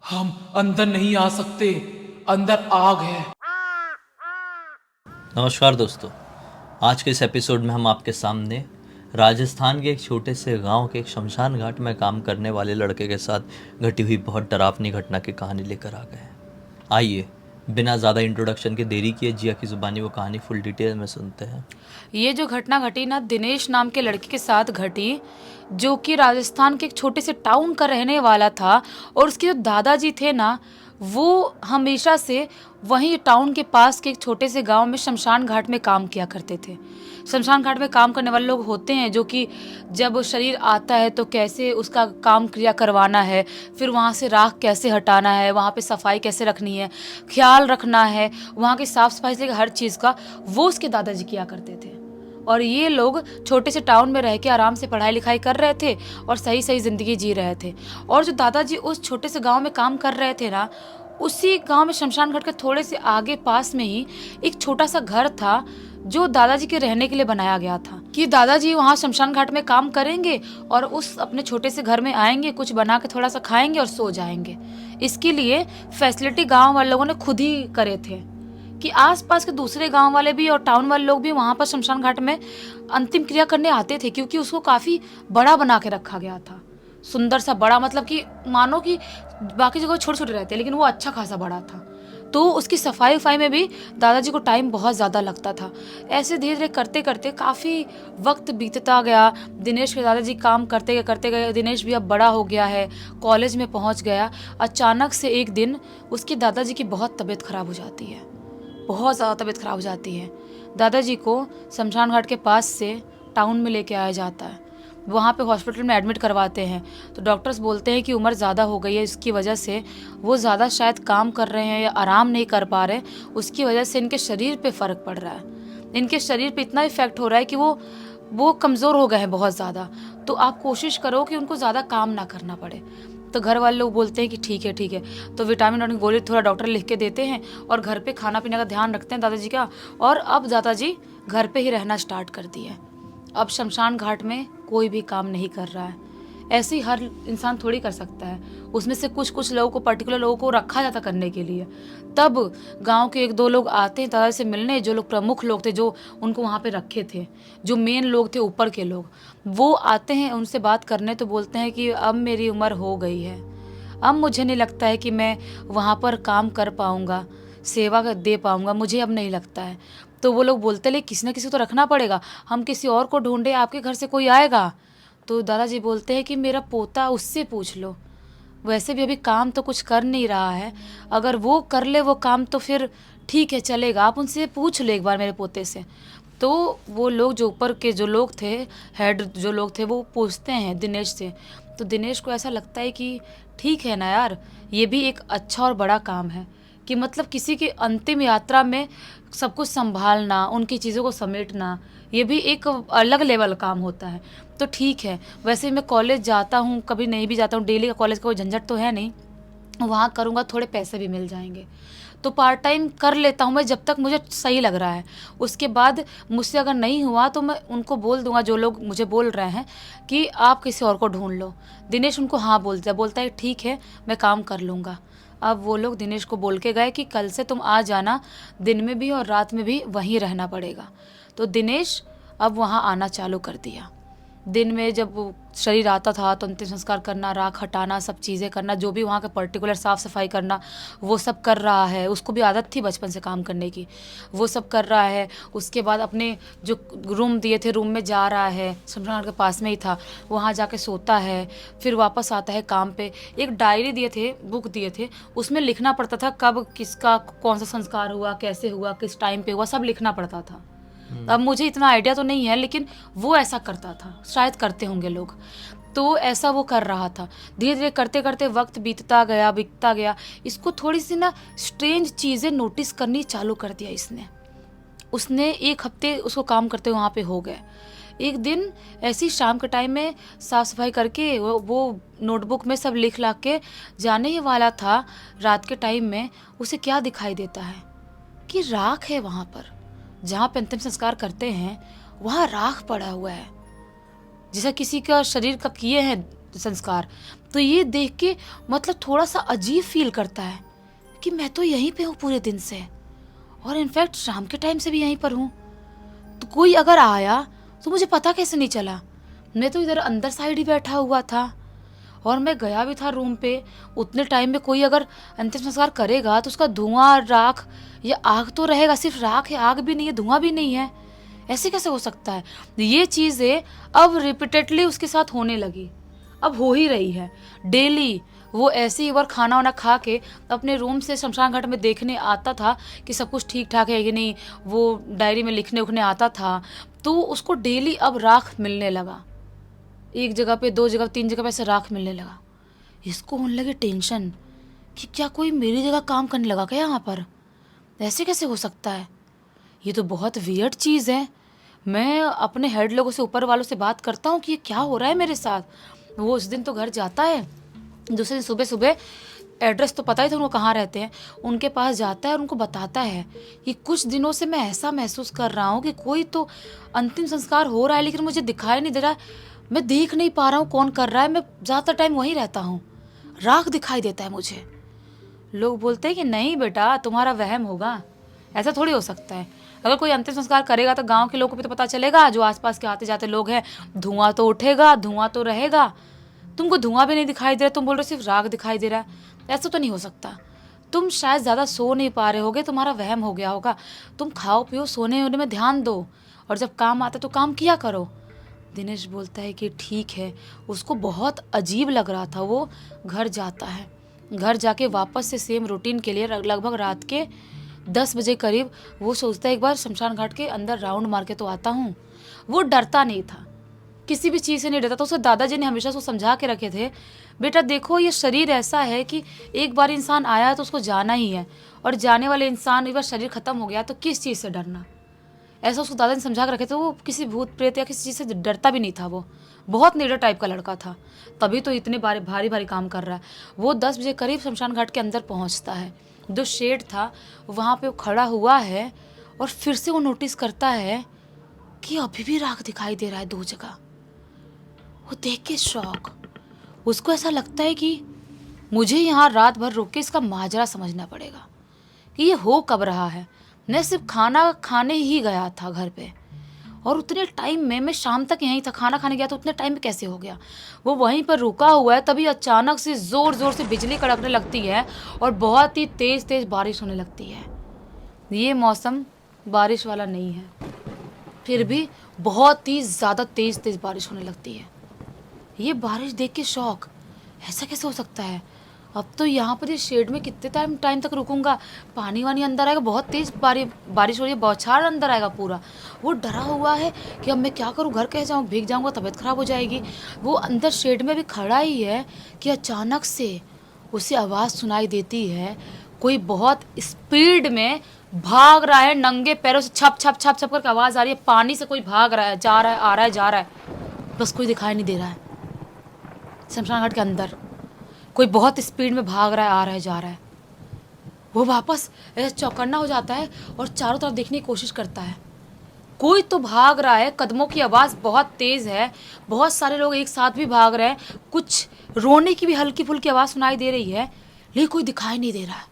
हम अंदर नहीं आ सकते, अंदर आग है। नमस्कार दोस्तों। आज के इस एपिसोड में हम आपके सामने राजस्थान के एक छोटे से गांव के एक शमशान घाट में काम करने वाले लड़के के साथ घटी हुई बहुत डरावनी घटना की कहानी लेकर आ गए हैं। आइए बिना ज़्यादा इंट्रोडक्शन के देरी किए जिया की ज़ुबानी वो कहानी फुल डिटेल में सुनते हैं। ये जो घटना घटी ना दिनेश नाम के लड़के के साथ घटी, जो कि राजस्थान के एक छोटे से टाउन का रहने वाला था। और उसके जो दादाजी थे ना, वो हमेशा से वहीं टाउन के पास के एक छोटे से गांव में शमशान घाट में काम किया करते थे। शमशान घाट में काम करने वाले लोग होते हैं जो कि जब शरीर आता है तो कैसे उसका काम क्रिया करवाना है, फिर वहाँ से राख कैसे हटाना है, वहाँ पे सफाई कैसे रखनी है, ख्याल रखना है, वहाँ की साफ़ सफाई से लेकर हर चीज़ का वो उसके दादाजी किया करते थे। और ये लोग छोटे से टाउन में रह के आराम से पढ़ाई लिखाई कर रहे थे और सही सही ज़िंदगी जी रहे थे। और जो दादाजी उस छोटे से गांव में काम कर रहे थे ना, उसी गांव में शमशान घाट के थोड़े से आगे पास में ही एक छोटा सा घर था जो दादाजी के रहने के लिए बनाया गया था कि दादाजी वहाँ शमशान घाट में काम करेंगे और उस अपने छोटे से घर में आएंगे, कुछ बना के थोड़ा सा खाएंगे और सो जाएंगे। इसके लिए फैसिलिटी गांव वाले लोगों ने खुद ही करे थे कि आसपास के दूसरे गांव वाले भी और टाउन वाले लोग भी वहाँ पर शमशान घाट में अंतिम क्रिया करने आते थे, क्योंकि उसको काफ़ी बड़ा बना के रखा गया था। सुंदर सा बड़ा, मतलब कि मानो कि बाकी जगह छोटे छोटे रहते हैं लेकिन वो अच्छा खासा बड़ा था। तो उसकी सफाई वफाई में भी दादाजी को टाइम बहुत ज़्यादा लगता था। ऐसे धीरे धीरे करते करते काफ़ी वक्त बीतता गया। दिनेश के दादाजी काम करते गए। दिनेश भी अब बड़ा हो गया है, कॉलेज में पहुंच गया। अचानक से एक दिन उसके दादाजी की बहुत तबीयत खराब हो जाती है, बहुत ज़्यादा तबीयत खराब हो जाती है। दादाजी को शमशान घाट के पास से टाउन में लेके आया जाता है। वहाँ पे हॉस्पिटल में एडमिट करवाते हैं तो डॉक्टर्स बोलते हैं कि उम्र ज़्यादा हो गई है, इसकी वजह से वो ज़्यादा शायद काम कर रहे हैं या आराम नहीं कर पा रहे, उसकी वजह से इनके शरीर पे फ़र्क पड़ रहा है। इनके शरीर पे इतना इफेक्ट हो रहा है कि वो कमज़ोर हो गए हैं बहुत ज़्यादा। तो आप कोशिश करो कि उनको ज़्यादा काम ना करना पड़े। तो घर वाले लोग बोलते हैं कि ठीक है ठीक है। तो विटामिन और गोली थोड़ा डॉक्टर लिख के देते हैं और घर पे खाना पीने का ध्यान रखते हैं दादाजी का। और अब दादाजी घर पे ही रहना स्टार्ट कर दिए। अब शमशान घाट में कोई भी काम नहीं कर रहा है। ऐसे ही हर इंसान थोड़ी कर सकता है, उसमें से कुछ कुछ लोगों को, पर्टिकुलर लोगों को रखा जाता करने के लिए। तब गांव के एक दो लोग आते हैं दादा से मिलने, जो लोग प्रमुख लोग थे, जो उनको वहाँ पे रखे थे, जो मेन लोग थे ऊपर के लोग, वो आते हैं उनसे बात करने। तो बोलते हैं कि अब मेरी उम्र हो गई है, अब मुझे नहीं लगता है कि मैं वहाँ पर काम कर पाऊँगा, सेवा दे पाऊँगा, मुझे अब नहीं लगता है। तो वो लोग बोलते ले किसी न किसी को तो रखना पड़ेगा, हम किसी और को ढूंढे, आपके घर से कोई आएगा? तो दादाजी बोलते हैं कि मेरा पोता, उससे पूछ लो, वैसे भी अभी काम तो कुछ कर नहीं रहा है, अगर वो कर ले वो काम तो फिर ठीक है चलेगा, आप उनसे पूछ लो एक बार मेरे पोते से। तो वो लोग जो ऊपर के जो लोग थे, हेड जो लोग थे, वो पूछते हैं दिनेश से। तो दिनेश को ऐसा लगता है कि ठीक है ना यार, ये भी एक अच्छा और बड़ा काम है कि मतलब किसी की अंतिम यात्रा में सब कुछ संभालना, उनकी चीज़ों को समेटना, ये भी एक अलग लेवल काम होता है। तो ठीक है, वैसे मैं कॉलेज जाता हूँ, कभी नहीं भी जाता हूँ, डेली का कॉलेज का कोई झंझट तो है नहीं, वहाँ करूँगा, थोड़े पैसे भी मिल जाएंगे, तो पार्ट टाइम कर लेता हूँ मैं जब तक मुझे सही लग रहा है। उसके बाद मुझसे अगर नहीं हुआ तो मैं उनको बोल दूंगा, जो लोग मुझे बोल रहे हैं, कि आप किसी और को ढूंढ लो। दिनेश उनको हाँ बोलता है ठीक है मैं काम कर लूँगा। अब वो लोग दिनेश को बोल के गए कि कल से तुम आ जाना, दिन में भी और रात में भी वहीं रहना पड़ेगा। तो दिनेश अब वहाँ आना चालू कर दिया। दिन में जब वो शरीर आता था तो अंतिम संस्कार करना, राख हटाना, सब चीज़ें करना, जो भी वहाँ का पर्टिकुलर साफ़ सफाई करना, वो सब कर रहा है। उसको भी आदत थी बचपन से काम करने की, वो सब कर रहा है। उसके बाद अपने जो रूम दिए थे, रूम में जा रहा है, शमशान के पास में ही था, वहाँ जाके सोता है, फिर वापस आता है काम पे। एक डायरी दिए थे, बुक दिए थे, उसमें लिखना पड़ता था कब किसका कौन सा संस्कार हुआ, कैसे हुआ, किस टाइम पे हुआ, सब लिखना पड़ता था। अब मुझे इतना आइडिया तो नहीं है, लेकिन वो ऐसा करता था, शायद करते होंगे लोग। तो ऐसा वो कर रहा था। धीरे धीरे करते करते वक्त बीतता गया। इसको थोड़ी सी ना स्ट्रेंज चीज़ें नोटिस करनी चालू कर दिया इसने। उसने एक हफ्ते उसको काम करते वहाँ पे हो गए। एक दिन ऐसी शाम के टाइम में साफ़ सफाई करके वो नोटबुक में सब लिख ला के जाने ही वाला था, रात के टाइम में उसे क्या दिखाई देता है कि राख है वहाँ पर, जहाँ पे अंतिम संस्कार करते हैं वहाँ राख पड़ा हुआ है, जैसा किसी का शरीर का किए हैं संस्कार। तो ये देख के मतलब थोड़ा सा अजीब फील करता है कि मैं तो यहीं पे हूँ पूरे दिन से, और इनफैक्ट शाम के टाइम से भी यहीं पर हूँ। तो कोई अगर आया तो मुझे पता कैसे नहीं चला? मैं तो इधर अंदर साइड ही बैठा हुआ था, और मैं गया भी था रूम पे। उतने टाइम में कोई अगर अंतिम संस्कार करेगा तो उसका धुआं, राख या आग तो रहेगा। सिर्फ राख है, आग भी नहीं है, धुआं भी नहीं है। ऐसे कैसे हो सकता है? ये चीज़ें अब रिपीटेडली उसके साथ होने लगी, अब हो ही रही है डेली। वो ऐसे ही एक बार खाना वाना खा के अपने रूम से शमशान घाट में देखने आता था कि सब कुछ ठीक ठाक है कि नहीं, वो डायरी में लिखने उखने आता था। तो उसको डेली अब राख मिलने लगा, एक जगह पे, 2 जगह, 3 जगह पे ऐसे राख मिलने लगा। इसको होने लगी टेंशन कि क्या कोई मेरी जगह काम करने लगा क्या यहाँ पर? ऐसे कैसे हो सकता है? ये तो बहुत वियर्ड चीज़ है। मैं अपने हेड लोगों से, ऊपर वालों से बात करता हूँ कि ये क्या हो रहा है मेरे साथ। वो उस दिन तो घर जाता है, दूसरे दिन सुबह सुबह, एड्रेस तो पता ही था उनको कहाँ रहते हैं, उनके पास जाता है और उनको बताता है कि कुछ दिनों से मैं ऐसा महसूस कर रहा हूँ कि कोई तो अंतिम संस्कार हो रहा है लेकिन मुझे दिखाई नहीं दे रहा है, मैं देख नहीं पा रहा हूँ कौन कर रहा है, मैं ज़्यादातर टाइम वहीं रहता हूँ, राख दिखाई देता है मुझे। लोग बोलते हैं कि नहीं बेटा, तुम्हारा वहम होगा, ऐसा थोड़ी हो सकता है। अगर कोई अंतिम संस्कार करेगा तो गांव के लोगों को भी तो पता चलेगा, जो आसपास के आते जाते लोग हैं, धुआं तो उठेगा, धुआं तो रहेगा। तुमको धुआं भी नहीं दिखाई दे रहा, तुम बोल रहे हो सिर्फ राख दिखाई दे रहा है। ऐसा तो नहीं हो सकता। तुम शायद ज़्यादा सो नहीं पा रहे होगे, तुम्हारा वहम हो गया होगा। तुम खाओ पियो, सोने वोने में ध्यान दो, और जब काम आता तो काम किया करो। दिनेश बोलता है कि ठीक है। उसको बहुत अजीब लग रहा था। वो घर जाता है, घर जाके वापस से सेम रूटीन के लिए लगभग रात के 10 बजे करीब वो सोचता है एक बार शमशान घाट के अंदर राउंड मार के तो आता हूँ। वो डरता नहीं था, किसी भी चीज़ से नहीं डरता था। उसके दादाजी ने हमेशा उसको समझा के रखे थे, बेटा देखो ये शरीर ऐसा है कि एक बार इंसान आया है तो उसको जाना ही है, और जाने वाले इंसान एक बार शरीर खत्म हो गया तो किस चीज़ से डरना। ऐसा उसको दादा ने समझा के रखे थे। वो किसी भूत प्रेत या किसी चीज़ से डरता भी नहीं था। वो बहुत निडर टाइप का लड़का था, तभी तो इतने भारी भारी काम कर रहा है। वो 10 बजे करीब शमशान घाट के अंदर पहुंचता है। जो शेड था वहाँ पे वो खड़ा हुआ है, और फिर से वो नोटिस करता है कि अभी भी राख दिखाई दे रहा है 2 जगह। वो देख के शॉक, उसको ऐसा लगता है कि मुझे यहाँ रात भर रुक के इसका माजरा समझना पड़ेगा कि ये हो कब रहा है। मैं सिर्फ खाना खाने ही गया था घर पे, और उतने टाइम में मैं शाम तक यहीं था, खाना खाने गया तो उतने टाइम में कैसे हो गया? वो वहीं पर रुका हुआ है, तभी अचानक से ज़ोर ज़ोर से बिजली कड़कने लगती है और बहुत ही तेज़ तेज़ बारिश होने लगती है। ये मौसम बारिश वाला नहीं है, फिर भी बहुत ही ज़्यादा तेज़ तेज़ बारिश होने लगती है। ये बारिश देख के शौक, ऐसा कैसे हो सकता है? अब तो यहाँ पर ये शेड में कितने टाइम तक रुकूंगा? पानी वानी अंदर आएगा, बहुत तेज़ बारिश हो रही है, बौछार अंदर आएगा पूरा। वो डरा हुआ है कि अब मैं क्या करूँ, घर कैसे जाऊँ, भीग जाऊँगा, तबीयत ख़राब हो जाएगी। वो अंदर शेड में भी खड़ा ही है कि अचानक से उसे आवाज़ सुनाई देती है, कोई बहुत स्पीड में भाग रहा है, नंगे पैरों से छप छप छप छप करके आवाज़ आ रही है। पानी से कोई भाग रहा है, जा रहा है, आ रहा है, जा रहा है, बस कोई दिखाई नहीं दे रहा है। शमशान घाट के अंदर कोई बहुत स्पीड में भाग रहा है, आ रहा है, जा रहा है। वो वापस ऐसे चौकन्ना हो जाता है और चारों तरफ देखने की कोशिश करता है। कोई तो भाग रहा है, कदमों की आवाज़ बहुत तेज़ है, बहुत सारे लोग एक साथ भी भाग रहे हैं, कुछ रोने की भी हल्की फुल्की आवाज़ सुनाई दे रही है, लेकिन कोई दिखाई नहीं दे रहा है।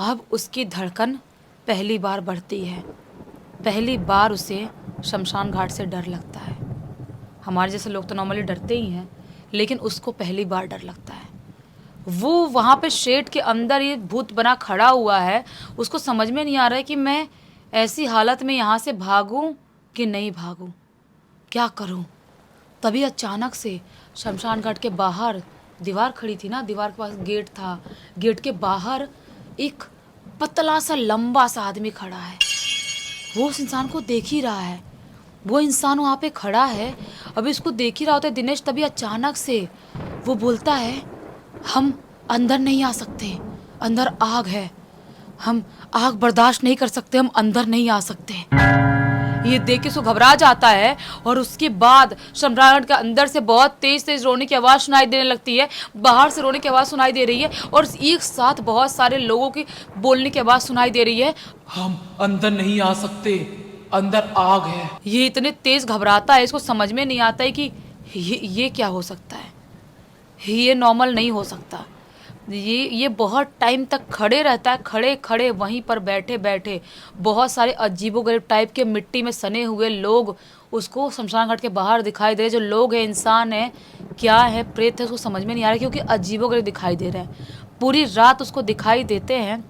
अब उसकी धड़कन पहली बार बढ़ती है। पहली बार उसे शमशान घाट से डर लगता है। हमारे जैसे लोग तो नॉर्मली डरते ही हैं, लेकिन उसको पहली बार डर लगता है। वो वहाँ पे शेड के अंदर ये भूत बना खड़ा हुआ है। उसको समझ में नहीं आ रहा है कि मैं ऐसी हालत में यहाँ से भागूं कि नहीं भागूं, क्या करूं। तभी अचानक से शमशान घाट के बाहर दीवार खड़ी थी ना, दीवार के पास गेट था, गेट के बाहर एक पतला सा लंबा सा आदमी खड़ा है। वो उस इंसान को देख ही रहा है। वो इंसान वहाँ पे खड़ा है, अभी उसको देख ही रहा होता है दिनेश। तभी अचानक से वो बोलता है, हम अंदर नहीं आ सकते, अंदर आग है, हम आग बर्दाश्त नहीं कर सकते, हम अंदर नहीं आ सकते। ये देख के उसको घबरा जाता है, और उसके बाद शमशान घाट के अंदर से बहुत तेज तेज रोने की आवाज़ सुनाई देने लगती है। बाहर से रोने की आवाज़ सुनाई दे रही है, और एक साथ बहुत सारे लोगों की बोलने की आवाज़ सुनाई दे रही है, हम अंदर नहीं आ सकते, अंदर आग है। ये इतने तेज घबराता है, इसको समझ में नहीं आता है कि ये क्या हो सकता है। ये नॉर्मल नहीं हो सकता। ये बहुत टाइम तक खड़े रहता है, खड़े खड़े वहीं पर बैठे बैठे। बहुत सारे अजीबोगरीब टाइप के मिट्टी में सने हुए लोग उसको शमशान घाट के बाहर दिखाई दे रहे। जो लोग हैं, इंसान है, क्या है, प्रेत है, उसको समझ में नहीं आ रहा, क्योंकि अजीबोगरीब दिखाई दे रहे हैं। पूरी रात उसको दिखाई देते हैं।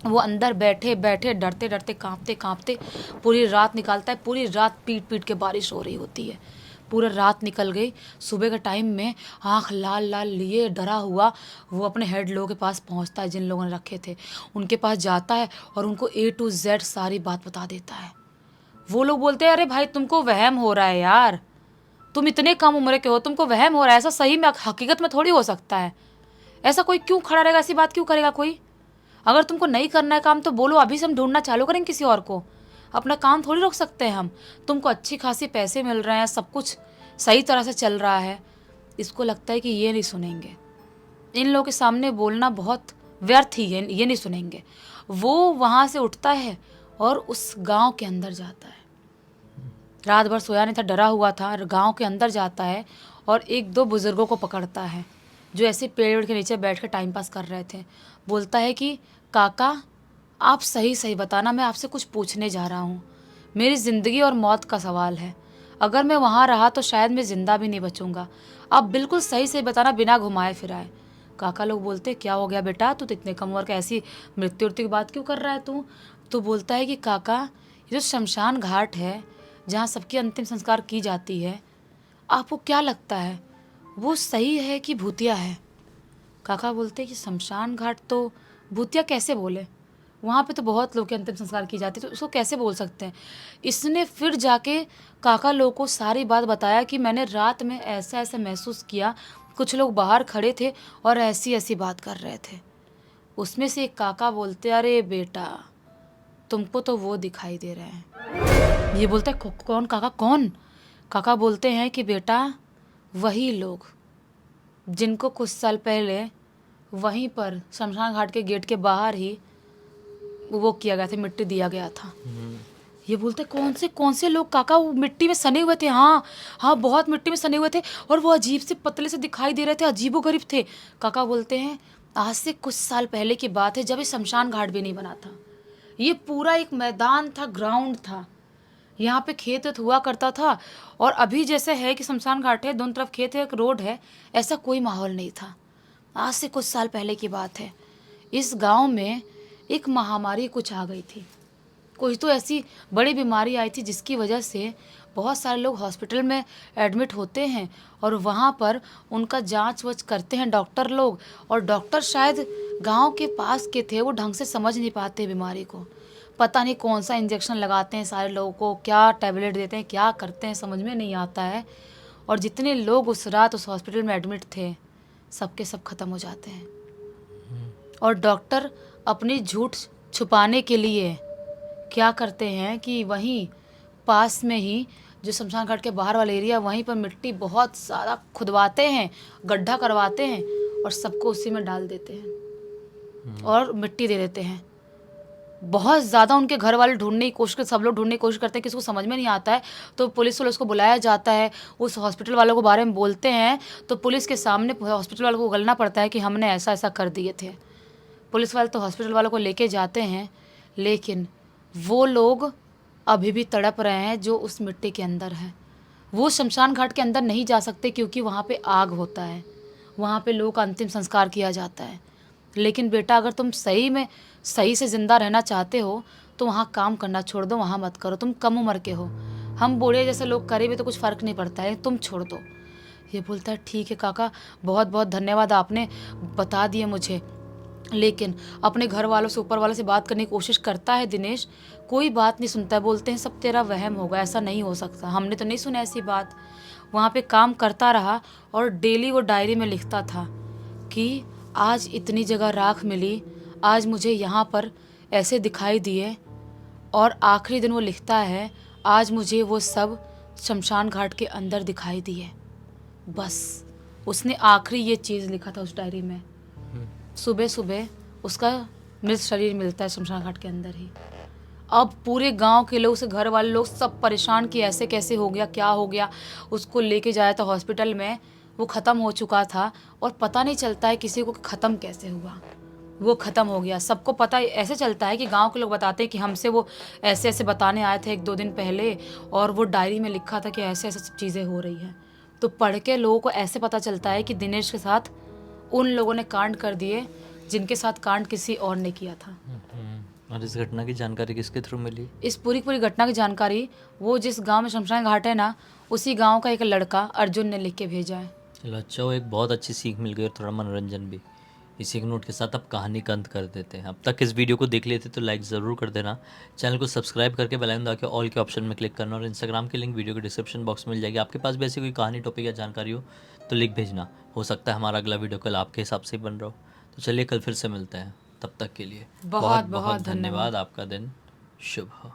वो अंदर बैठे बैठे डरते डरते कांपते कांपते पूरी रात निकालता है। पूरी रात पीट पीट के बारिश हो रही होती है। पूरा रात निकल गई। सुबह के टाइम में आँख लाल लाल लिए डरा हुआ वो अपने हेड लोगों के पास पहुंचता है, जिन लोगों ने रखे थे उनके पास जाता है और उनको A to Z सारी बात बता देता है। वो लोग बोलते हैं, अरे भाई तुमको वहम हो रहा है यार, तुम इतने कम उम्र के हो, तुमको वहम हो रहा है, ऐसा सही में हकीकत में थोड़ी हो सकता है। ऐसा कोई क्यों खड़ा रहेगा, ऐसी बात क्यों करेगा कोई? अगर तुमको नहीं करना है काम तो बोलो, अभी से हम ढूंढना चालू करेंगे किसी और को। अपना काम थोड़ी रोक सकते हैं हम। तुमको अच्छी खासी पैसे मिल रहे हैं, सब कुछ सही तरह से चल रहा है। इसको लगता है कि ये नहीं सुनेंगे, इन लोगों के सामने बोलना बहुत व्यर्थ ही है, ये नहीं सुनेंगे। वो वहाँ से उठता है और उस गांव के अंदर जाता है। रात भर सोया नहीं था, डरा हुआ था। गांव के अंदर जाता है और एक दो बुजुर्गों को पकड़ता है जो ऐसे पेड़ के नीचे बैठ कर टाइम पास कर रहे थे। बोलता है कि काका आप सही सही बताना, मैं आपसे कुछ पूछने जा रहा हूँ। मेरी ज़िंदगी और मौत का सवाल है। अगर मैं वहाँ रहा तो शायद मैं ज़िंदा भी नहीं बचूंगा। आप बिल्कुल सही सही बताना, बिना घुमाए फिराए। काका लोग बोलते, क्या हो गया बेटा, तू तो इतने कम उम्र का ऐसी मृत्यु की बात क्यों कर रहा है तू? तो बोलता है कि काका, ये जो शमशान घाट है जहाँ सबकी अंतिम संस्कार की जाती है, आपको क्या लगता है वो सही है कि भूतिया है? काका बोलते कि शमशान घाट तो भूतिया कैसे बोले, वहाँ पे तो बहुत लोग के अंतिम संस्कार की जाती है, तो उसको कैसे बोल सकते हैं? इसने फिर जाके काका लोग को सारी बात बताया कि मैंने रात में ऐसा ऐसा महसूस किया, कुछ लोग बाहर खड़े थे और ऐसी ऐसी बात कर रहे थे। उसमें से एक काका बोलते, अरे बेटा तुमको तो वो दिखाई दे रहे हैं। ये बोलता है, कौन काका, कौन? काका बोलते हैं कि बेटा वही लोग जिनको कुछ साल पहले वहीं पर शमशान घाट के गेट के बाहर ही वो किया गया था, मिट्टी दिया गया था। ये बोलते कौन से लोग काका? वो मिट्टी में सने हुए थे। हाँ हाँ, बहुत मिट्टी में सने हुए थे और वो अजीब से पतले से दिखाई दे रहे थे, अजीबोगरीब थे। काका बोलते हैं आज से कुछ साल पहले की बात है, जब ये शमशान घाट भी नहीं बना था। ये पूरा एक मैदान था, ग्राउंड था, यहाँ पे खेत वेत हुआ करता था। और अभी जैसे है कि शमशान घाट है, दोनों तरफ खेत है, एक रोड है, ऐसा कोई माहौल नहीं था। आज से कुछ साल पहले की बात है। इस गांव में एक महामारी कुछ आ गई थी, कोई तो ऐसी बड़ी बीमारी आई थी जिसकी वजह से बहुत सारे लोग हॉस्पिटल में एडमिट होते हैं और वहाँ पर उनका जांच वाच करते हैं डॉक्टर लोग। और डॉक्टर शायद गांव के पास के थे, वो ढंग से समझ नहीं पाते बीमारी को। पता नहीं कौन सा इंजेक्शन लगाते हैं सारे लोगों को, क्या टैबलेट देते हैं, क्या करते हैं, समझ में नहीं आता है। और जितने लोग उस रात उस हॉस्पिटल में एडमिट थे, सबके सब खत्म हो जाते हैं। और डॉक्टर अपनी झूठ छुपाने के लिए क्या करते हैं कि वहीं पास में ही जो शमशान घाट के बाहर वाला एरिया, वहीं पर मिट्टी बहुत ज़्यादा खुदवाते हैं, गड्ढा करवाते हैं और सबको उसी में डाल देते हैं और मिट्टी दे देते हैं। बहुत ज़्यादा उनके घर वाले ढूंढने की कोशिश, सब लोग ढूंढने की कोशिश करते हैं, किसी को समझ में नहीं आता है। तो पुलिस वालों को बुलाया जाता है, उस हॉस्पिटल वालों के बारे में बोलते हैं, तो पुलिस के सामने हॉस्पिटल वालों को गलना पड़ता है कि हमने ऐसा ऐसा कर दिए थे। पुलिस वाले तो हॉस्पिटल वालों को लेके जाते हैं, लेकिन वो लोग अभी भी तड़प रहे हैं जो उस मिट्टी के अंदर है। वो शमशान घाट के अंदर नहीं जा सकते क्योंकि वहाँ पे आग होता है, वहाँ पे लोग का अंतिम संस्कार किया जाता है। लेकिन बेटा अगर तुम सही में सही से ज़िंदा रहना चाहते हो तो वहाँ काम करना छोड़ दो, वहाँ मत करो, तुम कम उम्र के हो। हम बूढ़े जैसे लोग करे भी तो कुछ फ़र्क नहीं पड़ता है, तुम छोड़ दो। ये बोलता है ठीक है काका, बहुत बहुत धन्यवाद, आपने बता दिए मुझे। लेकिन अपने घर वालों से, ऊपर वालों से बात करने की कोशिश करता है दिनेश, कोई बात नहीं सुनता है। बोलते हैं सब तेरा वहम होगा, ऐसा नहीं हो सकता, हमने तो नहीं सुना ऐसी बात। वहाँ पे काम करता रहा और डेली वो डायरी में लिखता था कि आज इतनी जगह राख मिली, आज मुझे यहाँ पर ऐसे दिखाई दिए। और आखिरी दिन वो लिखता है आज मुझे वो सब शमशान घाट के अंदर दिखाई दिए। बस उसने आखिरी ये चीज़ लिखा था उस डायरी में। सुबह सुबह उसका मृत शरीर मिलता है शमशान घाट के अंदर ही। अब पूरे गांव के लोग, उसे घर वाले लोग सब परेशान कि ऐसे कैसे हो गया, क्या हो गया। उसको लेके जाया था हॉस्पिटल में, वो ख़त्म हो चुका था और पता नहीं चलता है किसी को कि ख़त्म कैसे हुआ। वो ख़त्म हो गया। सबको पता ऐसे चलता है कि गांव के लोग बताते हैं कि हमसे वो ऐसे ऐसे बताने आए थे 1-2 दिन पहले और वो डायरी में लिखा था कि ऐसे ऐसे सब चीज़ें हो रही हैं। तो पढ़ के लोगों को ऐसे पता चलता है कि दिनेश के साथ उन लोगों ने कांड कर दिए जिनके साथ कांड किसी और ने किया था। और इस घटना की जानकारी किसके थ्रू मिली? इस पूरी पूरी घटना की जानकारी वो जिस गांव में शमशान घाट है ना, उसी गांव का एक लड़का अर्जुन ने लिख के भेजा है। चलो अच्छा, वो एक बहुत अच्छी सीख मिल गई और थोड़ा मनोरंजन भी। इसी के नोट के साथ अब कहानी का अंत कर देते हैं। अब तक इस वीडियो को देख लेते तो लाइक ज़रूर कर देना, चैनल को सब्सक्राइब करके बेल आइकन दबा के ऑल के ऑप्शन में क्लिक करना, और इंस्टाग्राम की लिंक वीडियो के डिस्क्रिप्शन बॉक्स में मिल जाएगी। आपके पास भी ऐसी कोई कहानी, टॉपिक या जानकारी हो तो लिख भेजना। हो सकता है हमारा अगला वीडियो कल आपके हिसाब से ही बन रहा हो। तो चलिए कल फिर से मिलते हैं, तब तक के लिए बहुत बहुत धन्यवाद। आपका दिन शुभ हो।